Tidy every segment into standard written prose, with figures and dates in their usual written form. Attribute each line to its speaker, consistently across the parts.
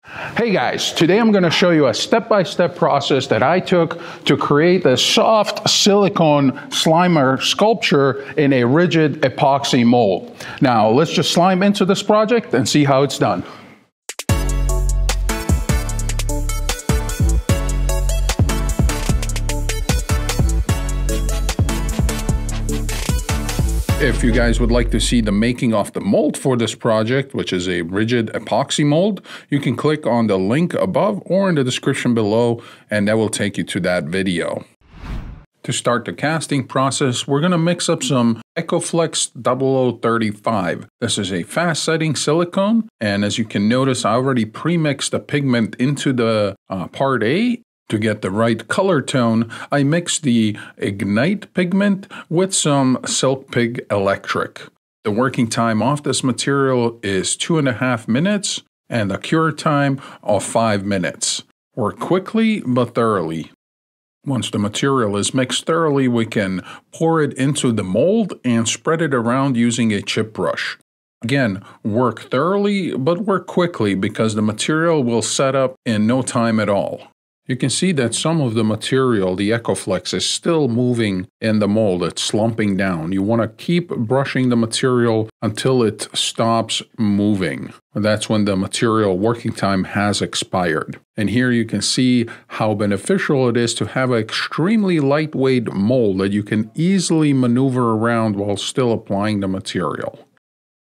Speaker 1: Hey guys, today I'm going to show you a step-by-step process that I took to create a soft silicone Slimer sculpture in a rigid epoxy mold. Now let's just slime into this project and see how it's done. If you guys would like to see the making of the mold for this project, which is a rigid epoxy mold, you can click on the link above or in the description below, and that will take you to that video. To start the casting process, we're going to mix up some ECOFLEX 0035. This is a fast-setting silicone, and as you can notice, I already pre-mixed the pigment into the part A. To get the right color tone, I mixed the Ignite pigment with some Silk Pig Electric. The working time of this material is 2.5 minutes and a cure time of 5 minutes. Work quickly but thoroughly. Once the material is mixed thoroughly, we can pour it into the mold and spread it around using a chip brush. Again, work thoroughly but work quickly because the material will set up in no time at all. You can see that some of the material, the ECOFLEX, is still moving in the mold. It's slumping down. You want to keep brushing the material until it stops moving. That's when the material working time has expired. And here you can see how beneficial it is to have an extremely lightweight mold that you can easily maneuver around while still applying the material.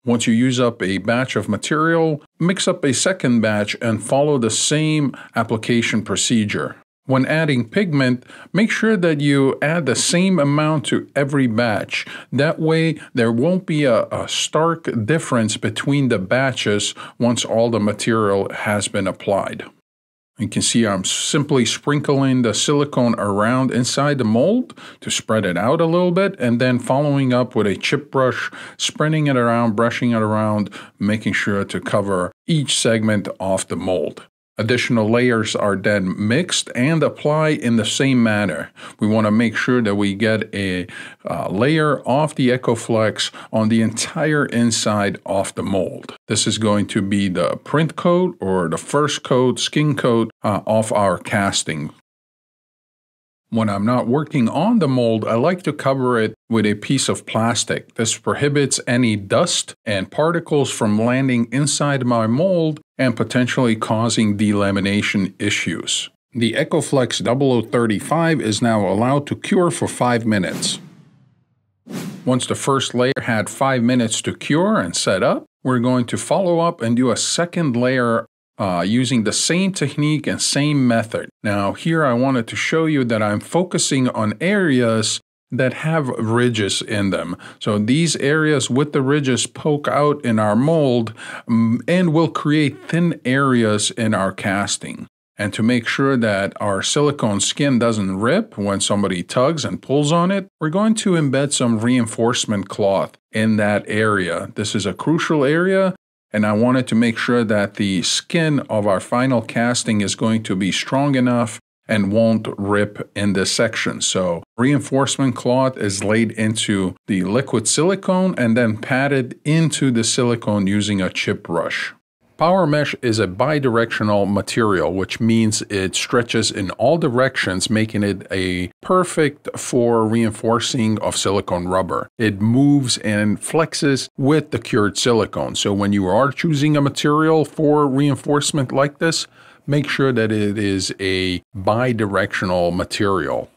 Speaker 1: Once you use up a batch of material, mix up a second batch and follow the same application procedure. When adding pigment, make sure that you add the same amount to every batch. That way, there won't be a stark difference between the batches once all the material has been applied. You can see I'm simply sprinkling the silicone around inside the mold to spread it out a little bit, and then following up with a chip brush, spreading it around, brushing it around, making sure to cover each segment of the mold. Additional layers are then mixed and applied in the same manner. We want to make sure that we get a layer of the ECOFLEX on the entire inside of the mold. This is going to be the print coat or the first coat, skin coat of our casting. When I'm not working on the mold, I like to cover it with a piece of plastic. This prohibits any dust and particles from landing inside my mold and potentially causing delamination issues. The ECOFLEX 0035 is now allowed to cure for 5 minutes. Once the first layer had 5 minutes to cure and set up, we're going to follow up and do a second layer using the same technique and same method. Now here I wanted to show you that I'm focusing on areas that have ridges in them. So these areas with the ridges poke out in our mold and will create thin areas in our casting. And to make sure that our silicone skin doesn't rip when somebody tugs and pulls on it, we're going to embed some reinforcement cloth in that area. This is a crucial area, and I wanted to make sure that the skin of our final casting is going to be strong enough and won't rip in this section. So reinforcement cloth is laid into the liquid silicone and then patted into the silicone using a chip brush. Power mesh is a bidirectional material, which means it stretches in all directions, making it a perfect for reinforcing of silicone rubber. It moves and flexes with the cured silicone. So when you are choosing a material for reinforcement like this, make sure that it is a bidirectional material.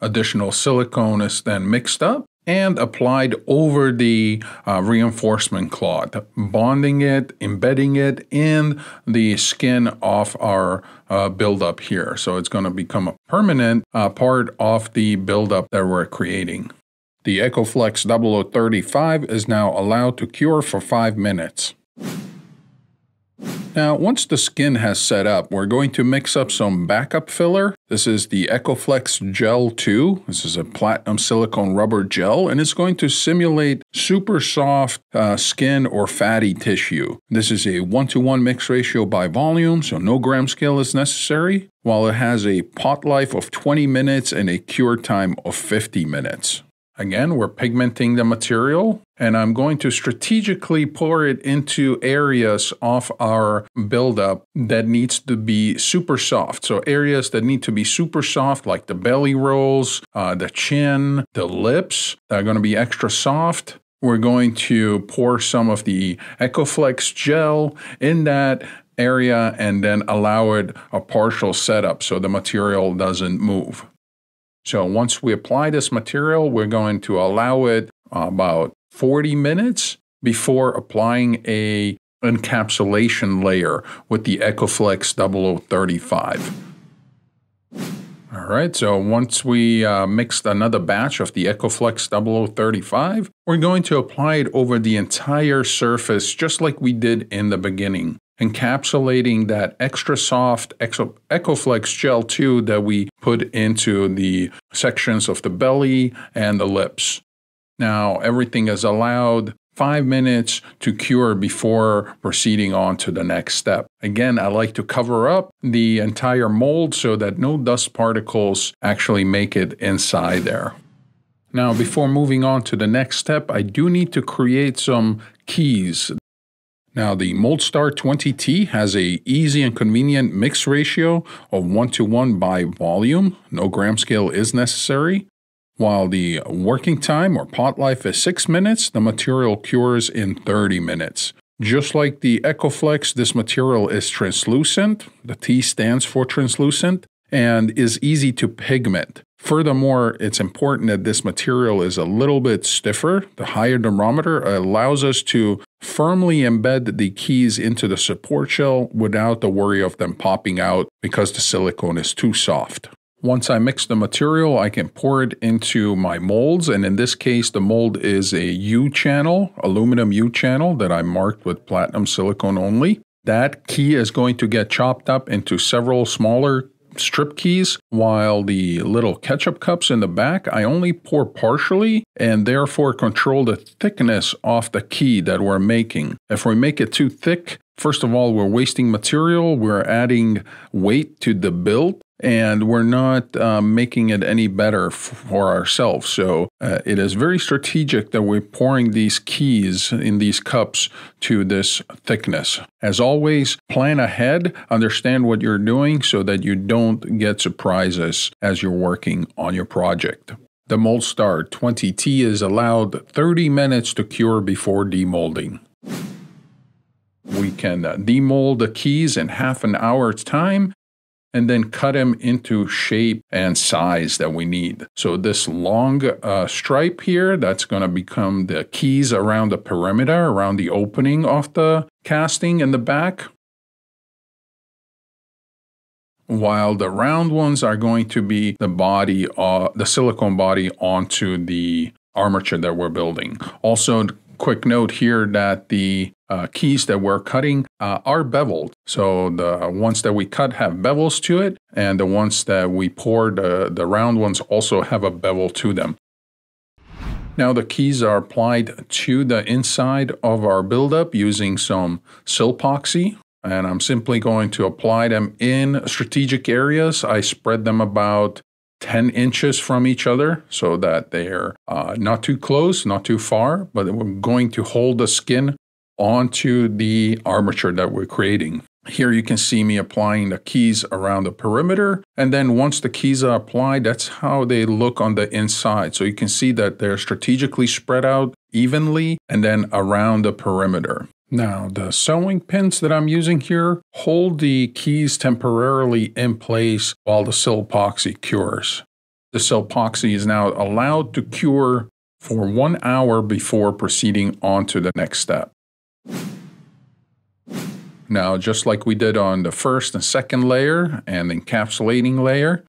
Speaker 1: Additional silicone is then mixed up and applied over the reinforcement cloth, bonding it, embedding it in the skin of our buildup here. So it's going to become a permanent part of the buildup that we're creating. The ECOFLEX 0035 is now allowed to cure for 5 minutes. Now, once the skin has set up, we're going to mix up some backup filler. This is the ECOFLEX Gel 2. This is a platinum silicone rubber gel, and it's going to simulate super soft skin or fatty tissue. This is a 1:1 mix ratio by volume, so no gram scale is necessary, while it has a pot life of 20 minutes and a cure time of 50 minutes. Again, we're pigmenting the material And I'm going to strategically pour it into areas of our buildup that needs to be super soft. So areas that need to be super soft, like the belly rolls, the chin, the lips, that are going to be extra soft. We're going to pour some of the ECOFLEX gel in that area and then allow it a partial setup so the material doesn't move. So once we apply this material, we're going to allow it about 40 minutes before applying a encapsulation layer with the ECOFLEX 0035. All right, so once we mixed another batch of the ECOFLEX 0035, we're going to apply it over the entire surface just like we did in the beginning, encapsulating that extra soft ECOFLEX gel too that we put into the sections of the belly and the lips. Now, everything is allowed 5 minutes to cure before proceeding on to the next step. Again, I like to cover up the entire mold so that no dust particles actually make it inside there. Now, before moving on to the next step, I do need to create some keys. Now, the MoldStar 20T has a easy and convenient mix ratio of 1:1 by volume. No gram scale is necessary. While the working time or pot life is 6 minutes, the material cures in 30 minutes. Just like the ECOFLEX, this material is translucent. The T stands for translucent and is easy to pigment. Furthermore, it's important that this material is a little bit stiffer. The higher thermometer allows us to firmly embed the keys into the support shell without the worry of them popping out because the silicone is too soft. Once I mix the material, I can pour it into my molds, and in this case, the mold is a U-channel, aluminum U-channel that I marked with platinum silicone only. That key is going to get chopped up into several smaller strip keys, while the little ketchup cups in the back, I only pour partially and therefore control the thickness of the key that we're making. If we make it too thick, first of all, we're wasting material, we're adding weight to the build, and we're not making it any better for ourselves. So it is very strategic that we're pouring these keys in these cups to this thickness. As always, plan ahead, understand what you're doing so that you don't get surprises as you're working on your project. The MoldStar 20T is allowed 30 minutes to cure before demolding. We can demold the keys in half an hour's time and then cut them into shape and size that we need. So this long stripe here, that's going to become the keys around the perimeter, around the opening of the casting in the back. While the round ones are going to be the body, the silicone body onto the armature that we're building. Also, quick note here that the keys that we're cutting are beveled. So the ones that we cut have bevels to it, and the ones that we pour, the round ones, also have a bevel to them. Now the keys are applied to the inside of our buildup using some Silpoxy, and I'm simply going to apply them in strategic areas. I spread them about 10 inches from each other so that they're not too close, not too far, but we're going to hold the skin onto the armature that we're creating. Here you can see me applying the keys around the perimeter, and then once the keys are applied, that's how they look on the inside. So you can see that they're strategically spread out evenly and then around the perimeter. Now, the sewing pins that I'm using here hold the keys temporarily in place while the Silpoxy cures. The Silpoxy is now allowed to cure for 1 hour before proceeding on to the next step. Now, just like we did on the first and second layer and encapsulating layer,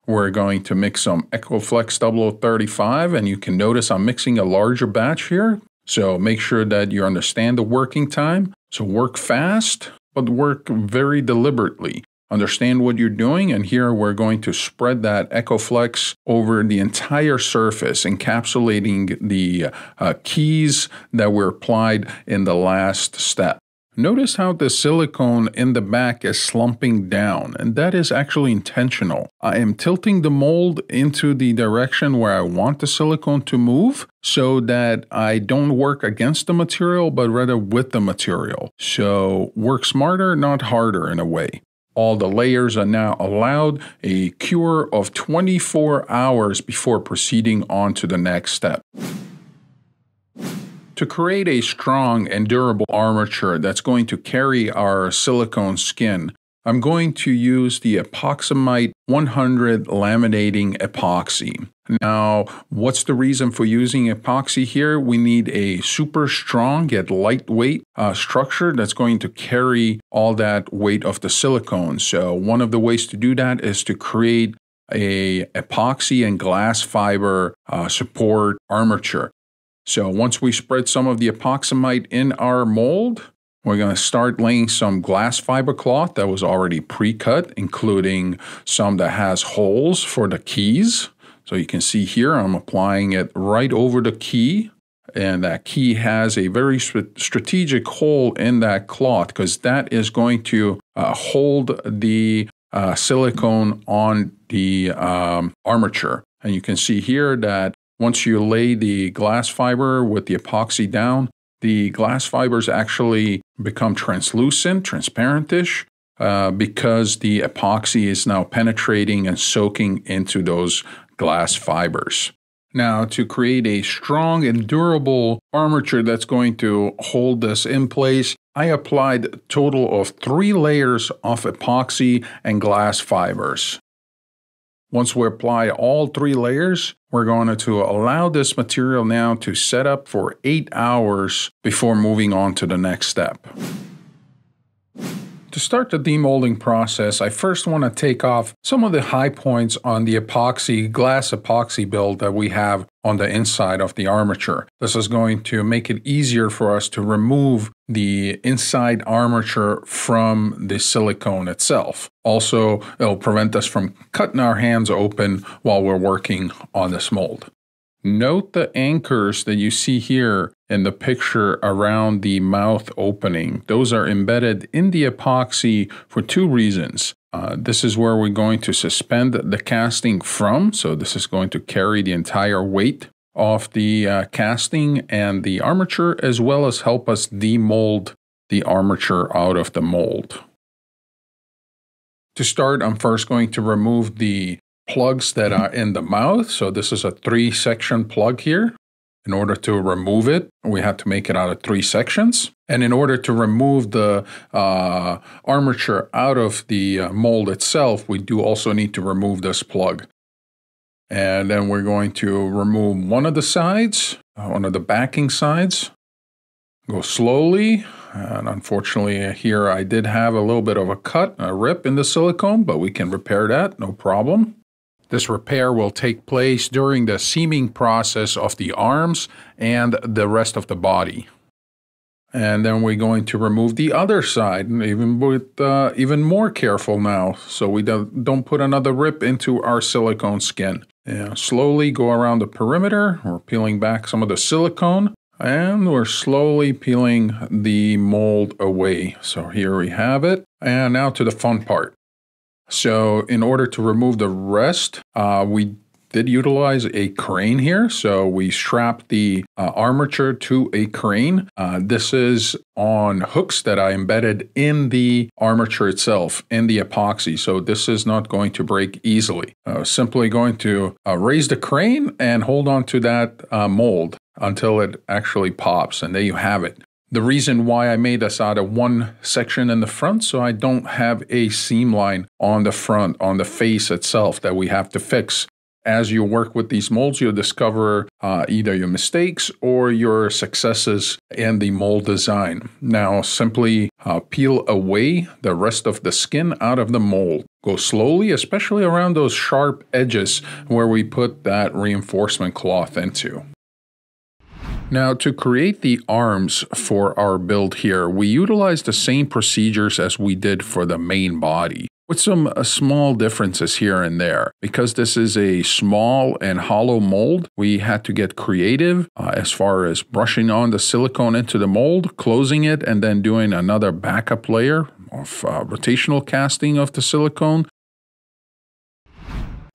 Speaker 1: we're going to mix some ECOFLEX 0035, and you can notice I'm mixing a larger batch here. So make sure that you understand the working time. So work fast, but work very deliberately. Understand what you're doing, and here we're going to spread that ECOFLEX over the entire surface, encapsulating the keys that were applied in the last step. Notice how the silicone in the back is slumping down, and that is actually intentional. I am tilting the mold into the direction where I want the silicone to move so that I don't work against the material, but rather with the material. So work smarter, not harder in a way. All the layers are now allowed a cure of 24 hours before proceeding on to the next step. To create a strong and durable armature that's going to carry our silicone skin, I'm going to use the Epoxamite 100 laminating epoxy. Now, what's the reason for using epoxy here? We need a super strong yet lightweight structure that's going to carry all that weight of the silicone. So one of the ways to do that is to create a epoxy and glass fiber support armature. So once we spread some of the epoxamite in our mold, we're going to start laying some glass fiber cloth that was already pre-cut, including some that has holes for the keys. So you can see here I'm applying it right over the key, and that key has a very strategic hole in that cloth because that is going to hold the silicone on the armature. And you can see here that once you lay the glass fiber with the epoxy down, the glass fibers actually become translucent, transparentish, because the epoxy is now penetrating and soaking into those glass fibers. Now, to create a strong and durable armature that's going to hold this in place, I applied a total of 3 layers of epoxy and glass fibers. Once we apply all 3 layers, we're going to allow this material now to set up for 8 hours before moving on to the next step. To start the demolding process, I first want to take off some of the high points on the glass epoxy build that we have on the inside of the armature. This is going to make it easier for us to remove the inside armature from the silicone itself. Also, it'll prevent us from cutting our hands open while we're working on this mold. Note the anchors that you see here in the picture around the mouth opening. Those are embedded in the epoxy for 2 reasons. This is where we're going to suspend the casting from, so this is going to carry the entire weight of the casting and the armature, as well as help us demold the armature out of the mold. To start, I'm first going to remove the plugs that are in the mouth. So this is a 3-section plug here. In order to remove it, we have to make it out of 3 sections. And in order to remove the armature out of the mold itself, we do also need to remove this plug. And then we're going to remove one of the sides, one of the backing sides. Go slowly. And unfortunately here I did have a little bit of a cut, a rip in the silicone, but we can repair that, no problem. This repair will take place during the seaming process of the arms and the rest of the body. And then we're going to remove the other side, even more careful now, so we don't put another rip into our silicone skin. Slowly go around the perimeter. We're peeling back some of the silicone, and we're slowly peeling the mold away. So here we have it. And now to the fun part. So in order to remove the rest, we did utilize a crane here. So we strapped the armature to a crane. This is on hooks that I embedded in the armature itself, in the epoxy. So this is not going to break easily. Simply going to raise the crane and hold on to that mold until it actually pops. And there you have it. The reason why I made this out of 1 section in the front, so I don't have a seam line on the front, on the face itself that we have to fix. As you work with these molds, you'll discover either your mistakes or your successes in the mold design. Now, simply peel away the rest of the skin out of the mold. Go slowly, especially around those sharp edges where we put that reinforcement cloth into. Now, to create the arms for our build here, we utilize the same procedures as we did for the main body. with some small differences here and there. Because this is a small and hollow mold, we had to get creative as far as brushing on the silicone into the mold, closing it, and then doing another backup layer of rotational casting of the silicone.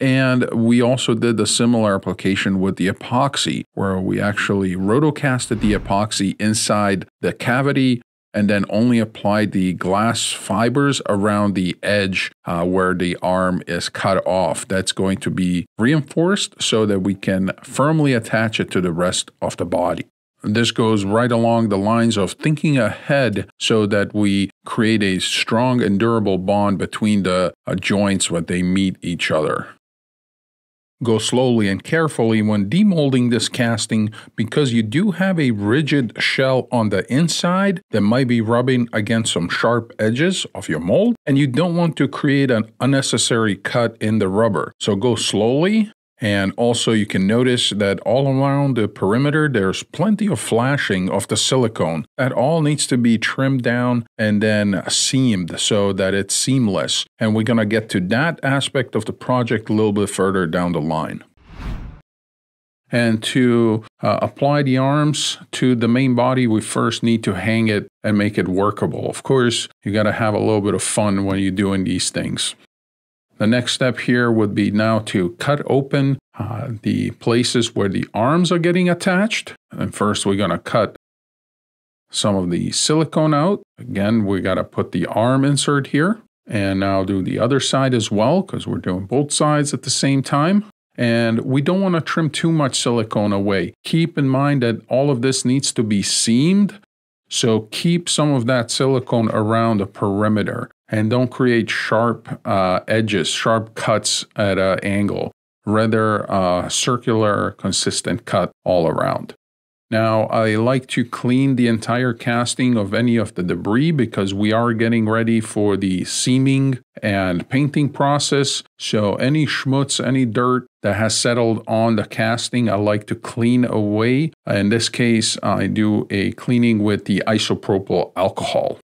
Speaker 1: And we also did a similar application with the epoxy, where we actually rotocasted the epoxy inside the cavity and then only applied the glass fibers around the edge where the arm is cut off. That's going to be reinforced so that we can firmly attach it to the rest of the body. This goes right along the lines of thinking ahead so that we create a strong and durable bond between the joints when they meet each other. Go slowly and carefully when demolding this casting because you do have a rigid shell on the inside that might be rubbing against some sharp edges of your mold, and you don't want to create an unnecessary cut in the rubber. So go slowly. And also you can notice that all around the perimeter there's plenty of flashing of the silicone. That all needs to be trimmed down and then seamed so that it's seamless. And we're going to get to that aspect of the project a little bit further down the line. And to apply the arms to the main body, we first need to hang it and make it workable. Of course, you got to have a little bit of fun when you're doing these things. The next step here would be now to cut open the places where the arms are getting attached. And first we're going to cut some of the silicone out. Again, we got to put the arm insert here. And now do the other side as well because we're doing both sides at the same time. And we don't want to trim too much silicone away. Keep in mind that all of this needs to be seamed. So keep some of that silicone around the perimeter. And don't create sharp edges, sharp cuts at an angle. Rather, circular, consistent cut all around. Now, I like to clean the entire casting of any of the debris because we are getting ready for the seaming and painting process. So any schmutz, any dirt that has settled on the casting, I like to clean away. In this case, I do a cleaning with the isopropyl alcohol.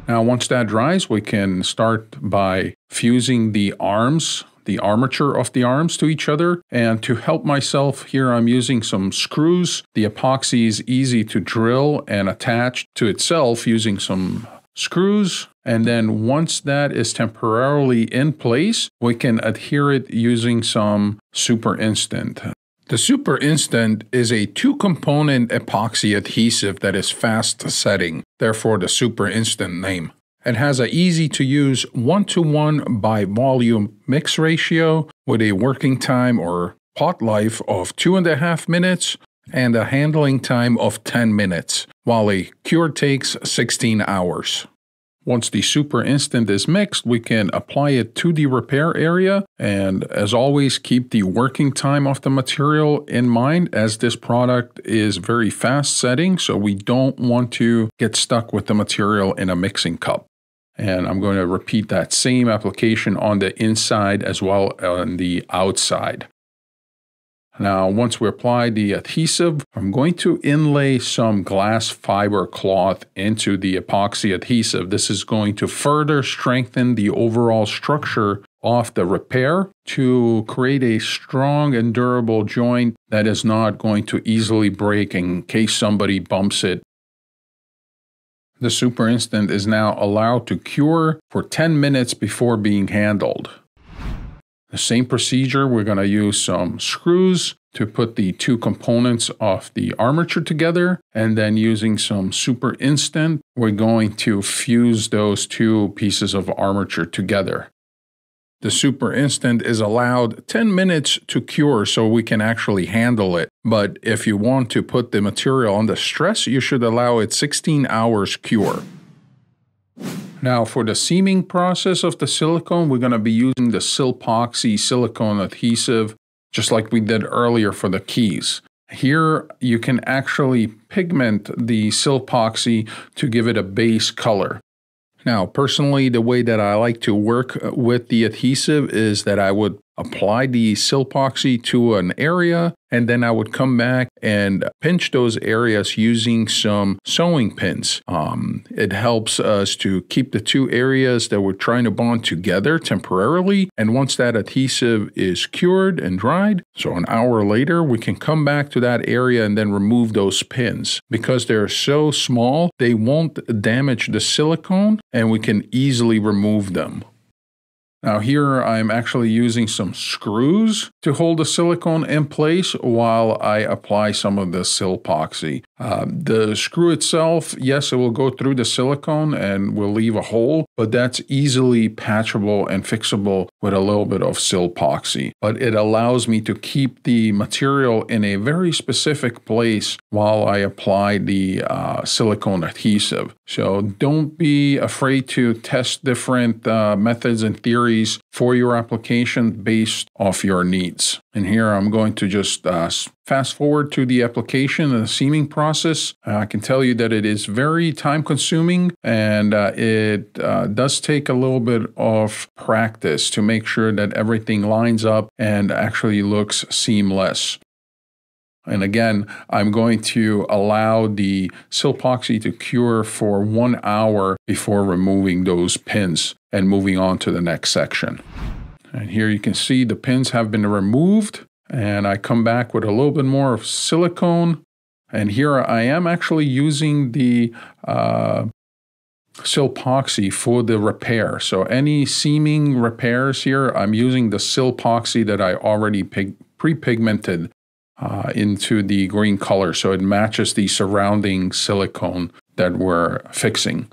Speaker 1: Now, once that dries, we can start by fusing the arms, the armature of the arms to each other. And to help myself here, I'm using some screws. The epoxy is easy to drill and attach to itself using some screws. And then once that is temporarily in place, we can adhere it using some Super Instant. The Super Instant is a two-component epoxy adhesive that is fast setting, therefore the Super Instant name. It has an easy-to-use 1:1 by volume mix ratio with a working time or pot life of 2.5 minutes and a handling time of 10 minutes, while a cure takes 16 hours. Once the Super Instant is mixed, we can apply it to the repair area, and as always, keep the working time of the material in mind as this product is very fast setting, so we don't want to get stuck with the material in a mixing cup. And I'm going to repeat that same application on the inside as well on the outside. Now, once we apply the adhesive, I'm going to inlay some glass fiber cloth into the epoxy adhesive. This is going to further strengthen the overall structure of the repair to create a strong and durable joint that is not going to easily break in case somebody bumps it. The Super Instant is now allowed to cure for 10 minutes before being handled. The same procedure, we're going to use some screws to put the two components of the armature together, and then using some Super Instant, we're going to fuse those two pieces of armature together. The Super Instant is allowed 10 minutes to cure so we can actually handle it, but if you want to put the material under stress, you should allow it 16 hours cure. Now for the seaming process of the silicone, we're going to be using the Silpoxy silicone adhesive, just like we did earlier for the keys. Here you can actually pigment the Silpoxy to give it a base color. Now, personally, the way that I like to work with the adhesive is that I would apply the Silpoxy to an area, and then I would come back and pinch those areas using some sewing pins. It helps us to keep the two areas that we're trying to bond together temporarily, and once that adhesive is cured and dried, so an hour later, we can come back to that area and then remove those pins. Because they're so small, they won't damage the silicone, and we can easily remove them. Now here I'm actually using some screws to hold the silicone in place while I apply some of the Silpoxy. The screw itself, yes, it will go through the silicone and will leave a hole, but that's easily patchable and fixable with a little bit of Silpoxy. But it allows me to keep the material in a very specific place while I apply the silicone adhesive. So don't be afraid to test different methods and theories for your application based off your needs. And here I'm going to just fast forward to the application and the seaming process. I can tell you that it is very time consuming, and it does take a little bit of practice to make sure that everything lines up and actually looks seamless. And again, I'm going to allow the Silpoxy to cure for 1 hour before removing those pins and moving on to the next section. And here you can see the pins have been removed, and I come back with a little bit more of silicone. And here I am actually using the Silpoxy for the repair. So any seaming repairs here, I'm using the Silpoxy that I already pre-pigmented into the green color, so it matches the surrounding silicone that we're fixing.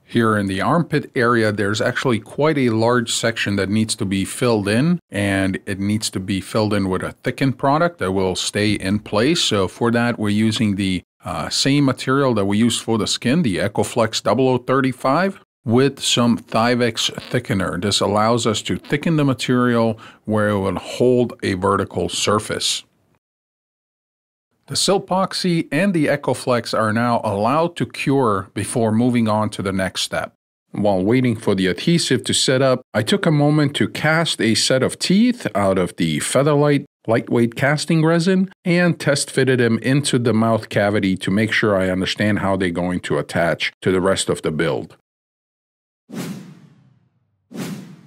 Speaker 1: Here in the armpit area, there's actually quite a large section that needs to be filled in, and it needs to be filled in with a thickened product that will stay in place. So for that, we're using the same material that we use for the skin, the ECOFLEX 0035. With some Thyvex thickener. This allows us to thicken the material where it will hold a vertical surface. The Silpoxy and the ECOFLEX are now allowed to cure before moving on to the next step. While waiting for the adhesive to set up, I took a moment to cast a set of teeth out of the Featherlight lightweight casting resin and test fitted them into the mouth cavity to make sure I understand how they're going to attach to the rest of the build.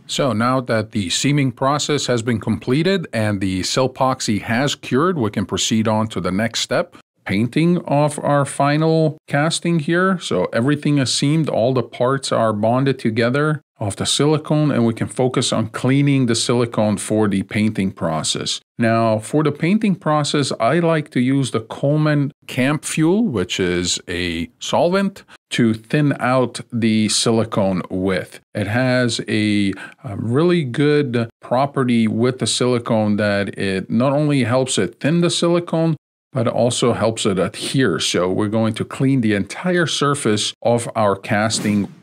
Speaker 1: So now that the seaming process has been completed and the Silpoxy has cured, we can proceed on to the next step, painting of our final casting here. So everything is seamed, all the parts are bonded together of the silicone, and we can focus on cleaning the silicone for the painting process. Now, for the painting process, I like to use the Coleman Camp Fuel, which is a solvent, to thin out the silicone with. It has a really good property with the silicone that it not only helps it thin the silicone, but also helps it adhere. So we're going to clean the entire surface of our casting.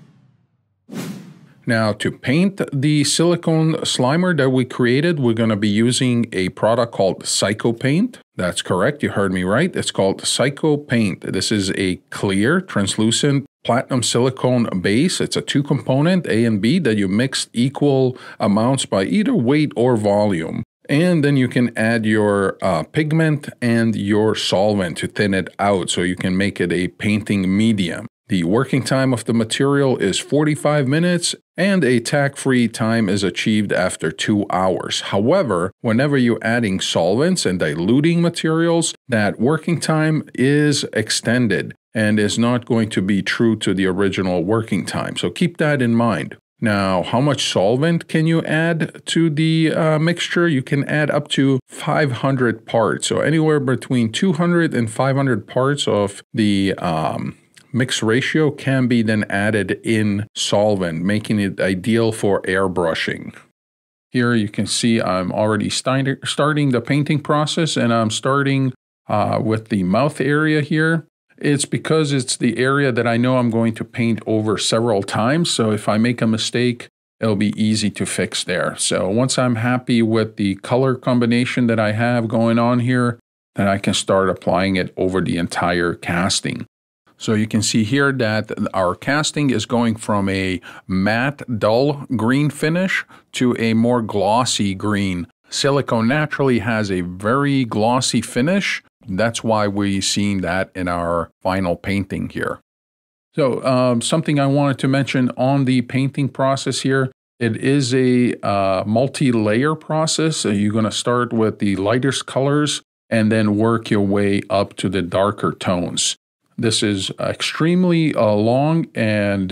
Speaker 1: Now, to paint the silicone slimer that we created, we're going to be using a product called Psycho Paint. That's correct, you heard me right. It's called Psycho Paint. This is a clear, translucent platinum silicone base. It's a 2-component, A and B, that you mix equal amounts by either weight or volume. And then you can add your pigment and your solvent to thin it out so you can make it a painting medium. The working time of the material is 45 minutes and a tack-free time is achieved after 2 hours. However, whenever you're adding solvents and diluting materials, that working time is extended and is not going to be true to the original working time. So keep that in mind. Now, how much solvent can you add to the mixture? You can add up to 500 parts. So anywhere between 200 and 500 parts of the mix ratio can be then added in solvent, making it ideal for airbrushing. Here you can see I'm already starting the painting process, and I'm starting with the mouth area here. It's because it's the area that I know I'm going to paint over several times, so if I make a mistake, it'll be easy to fix there. So once I'm happy with the color combination that I have going on here, then I can start applying it over the entire casting. So you can see here that our casting is going from a matte, dull green finish to a more glossy green. Silicone naturally has a very glossy finish. That's why we're seeing that in our final painting here. So something I wanted to mention on the painting process here, it is a multi-layer process. So you're going to start with the lightest colors and then work your way up to the darker tones. This is extremely long and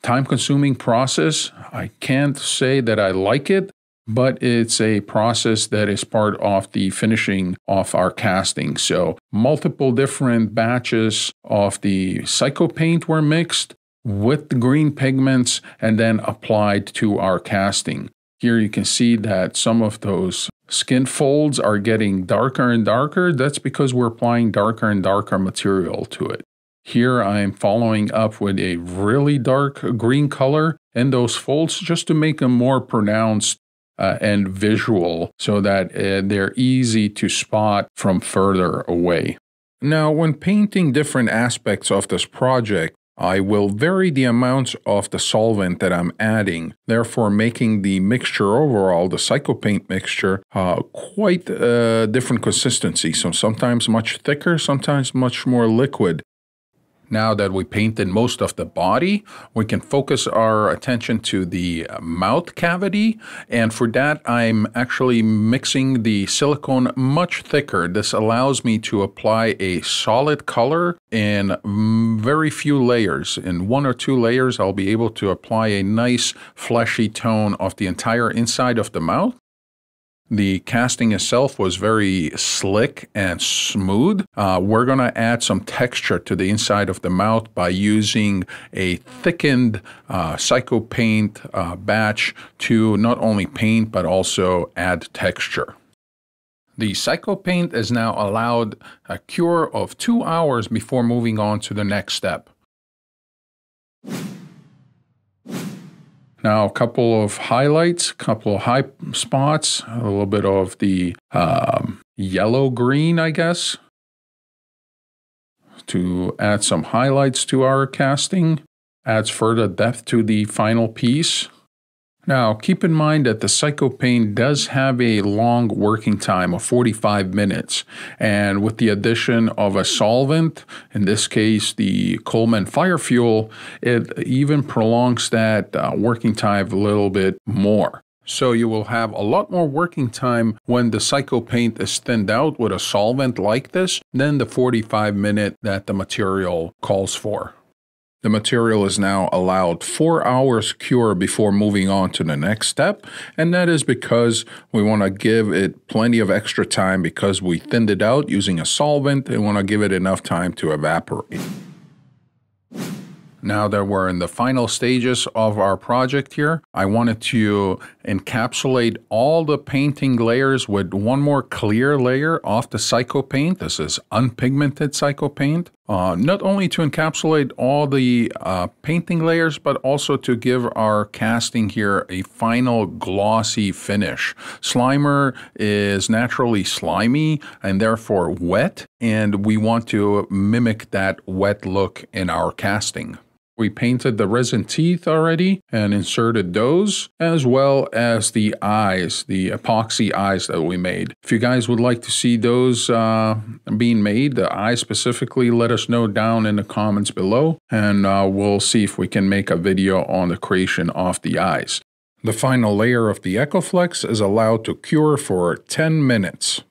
Speaker 1: time-consuming process. I can't say that I like it, but it's a process that is part of the finishing of our casting. So multiple different batches of the CycoPaint were mixed with the green pigments and then applied to our casting. Here you can see that some of those skin folds are getting darker and darker. That's because we're applying darker and darker material to it. Here I'm following up with a really dark green color in those folds just to make them more pronounced and visual so that they're easy to spot from further away. Now, when painting different aspects of this project, I will vary the amounts of the solvent that I'm adding, therefore making the mixture overall, the CycoPaint mixture, quite a different consistency. So sometimes much thicker, sometimes much more liquid. Now that we painted most of the body, we can focus our attention to the mouth cavity. And for that, I'm actually mixing the silicone much thicker. This allows me to apply a solid color in very few layers. In 1 or 2 layers, I'll be able to apply a nice fleshy tone of the entire inside of the mouth. The casting itself was very slick and smooth. We're going to add some texture to the inside of the mouth by using a thickened CycoPaint batch to not only paint but also add texture. The CycoPaint is now allowed a cure of 2 hours before moving on to the next step. Now, a couple of highlights, a couple of high spots, a little bit of the yellow-green, I guess, to add some highlights to our casting, adds further depth to the final piece. Now, keep in mind that the CycoPaint does have a long working time of 45 minutes, and with the addition of a solvent, in this case the Coleman Fire Fuel, it even prolongs that working time a little bit more. So you will have a lot more working time when the CycoPaint is thinned out with a solvent like this than the 45-minute that the material calls for. The material is now allowed 4 hours cure before moving on to the next step, and that is because we want to give it plenty of extra time because we thinned it out using a solvent and want to give it enough time to evaporate. Now that we're in the final stages of our project here, I wanted to encapsulate all the painting layers with one more clear layer of the CycoPaint. This is unpigmented CycoPaint. Not only to encapsulate all the painting layers, but also to give our casting here a final glossy finish. Slimer is naturally slimy and therefore wet, and we want to mimic that wet look in our casting. We painted the resin teeth already and inserted those, as well as the eyes, the epoxy eyes that we made. If you guys would like to see those being made, the eyes specifically, let us know down in the comments below, and we'll see if we can make a video on the creation of the eyes. The final layer of the ECOFLEX is allowed to cure for 10 minutes.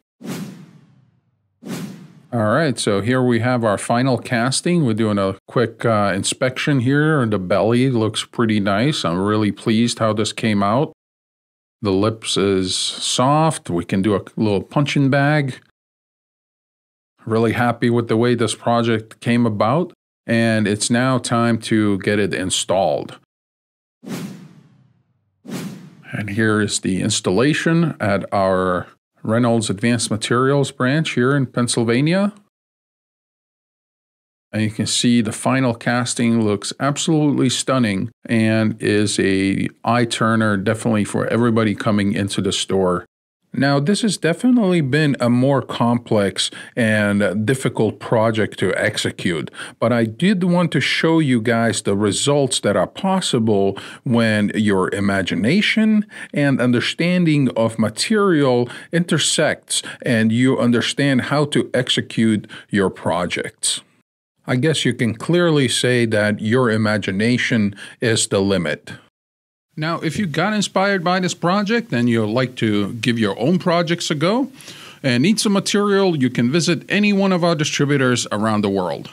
Speaker 1: All right, so here we have our final casting. We're doing a quick inspection here. The belly looks pretty nice. I'm really pleased how this came out. The lips is soft. We can do a little punching bag. Really happy with the way this project came about. And it's now time to get it installed. And here is the installation at our Reynolds Advanced Materials branch here in Pennsylvania. And you can see the final casting looks absolutely stunning and is a eye turner definitely for everybody coming into the store. Now, this has definitely been a more complex and difficult project to execute, but I did want to show you guys the results that are possible when your imagination and understanding of material intersects and you understand how to execute your projects. I guess you can clearly say that your imagination is the limit. Now, if you got inspired by this project and you'd like to give your own projects a go and need some material, you can visit any one of our distributors around the world.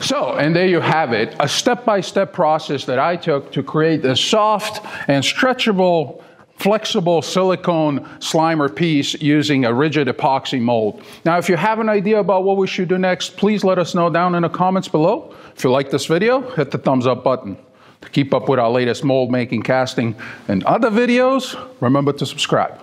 Speaker 1: So, and there you have it, a step-by-step process that I took to create a soft and stretchable, flexible silicone Slimer piece using a rigid epoxy mold. Now, if you have an idea about what we should do next, please let us know down in the comments below. If you like this video, hit the thumbs up button. To keep up with our latest mold making, casting, and other videos, remember to subscribe.